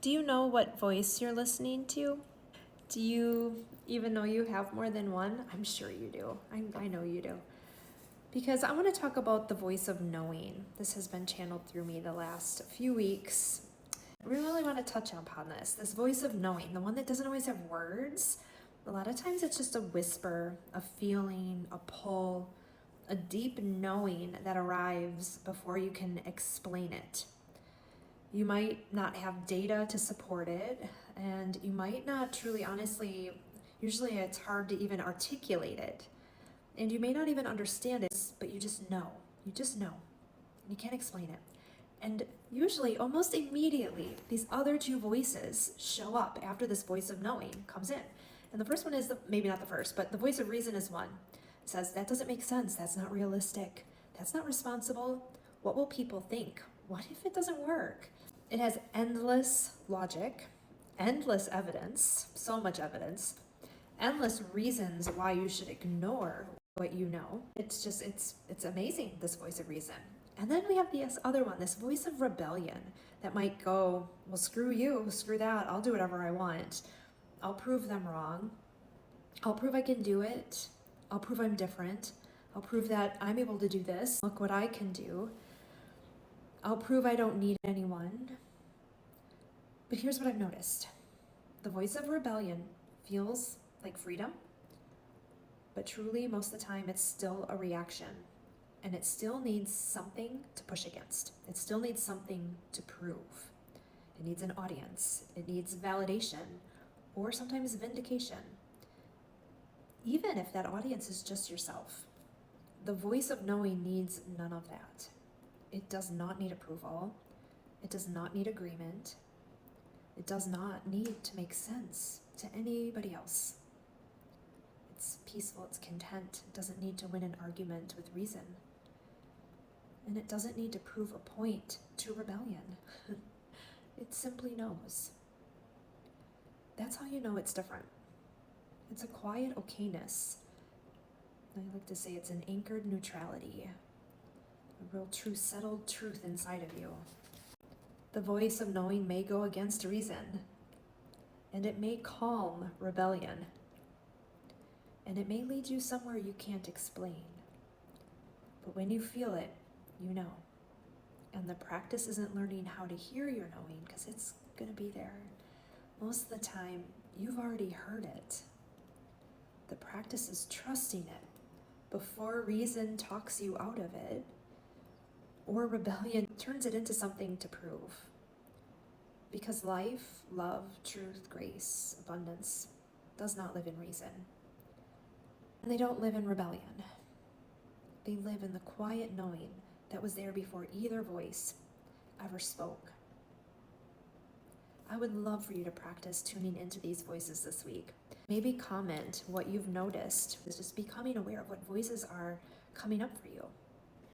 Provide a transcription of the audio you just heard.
Do you know what voice you're listening to? Do you even know you have more than one? I'm sure you do. I know you do. Because I want to talk about the voice of knowing. This has been channeled through me the last few weeks. We really want to touch upon this voice of knowing, the one that doesn't always have words. A lot of times it's just a whisper, a feeling, a pull, a deep knowing that arrives before you can explain it. You might not have data to support it, and you might not truly, honestly, usually it's hard to even articulate it. And you may not even understand it, but you just know. You just know. You can't explain it. And usually, almost immediately, these other two voices show up after this voice of knowing comes in. And the first one is, maybe not the first, but the voice of reason is one. It says, that doesn't make sense. That's not realistic. That's not responsible. What will people think? What if it doesn't work? It has endless logic, endless evidence, so much evidence, endless reasons why you should ignore what you know. It's just, it's amazing, this voice of reason. And then we have this other one, this voice of rebellion that might go, well, screw you, screw that, I'll do whatever I want. I'll prove them wrong. I'll prove I can do it. I'll prove I'm different. I'll prove that I'm able to do this. Look what I can do. I'll prove I don't need anyone. But here's what I've noticed. The voice of rebellion feels like freedom, but truly most of the time it's still a reaction, and it still needs something to push against. It still needs something to prove. It needs an audience. It needs validation, or sometimes vindication. Even if that audience is just yourself, the voice of knowing needs none of that. It does not need approval. It does not need agreement. It does not need to make sense to anybody else. It's peaceful, it's content. It doesn't need to win an argument with reason. And it doesn't need to prove a point to rebellion. It simply knows. That's how you know it's different. It's a quiet okayness. I like to say it's an anchored neutrality. A real true settled truth inside of you. The voice of knowing may go against reason, and it may calm rebellion, and it may lead you somewhere you can't explain. But when you feel it, you know. And the practice isn't learning how to hear your knowing, because it's going to be there. Most of the time, you've already heard it. The practice is trusting it before reason talks you out of it, or rebellion turns it into something to prove. Because life, love, truth, grace, abundance does not live in reason. And they don't live in rebellion. They live in the quiet knowing that was there before either voice ever spoke. I would love for you to practice tuning into these voices this week. Maybe comment what you've noticed. It's just becoming aware of what voices are coming up for you.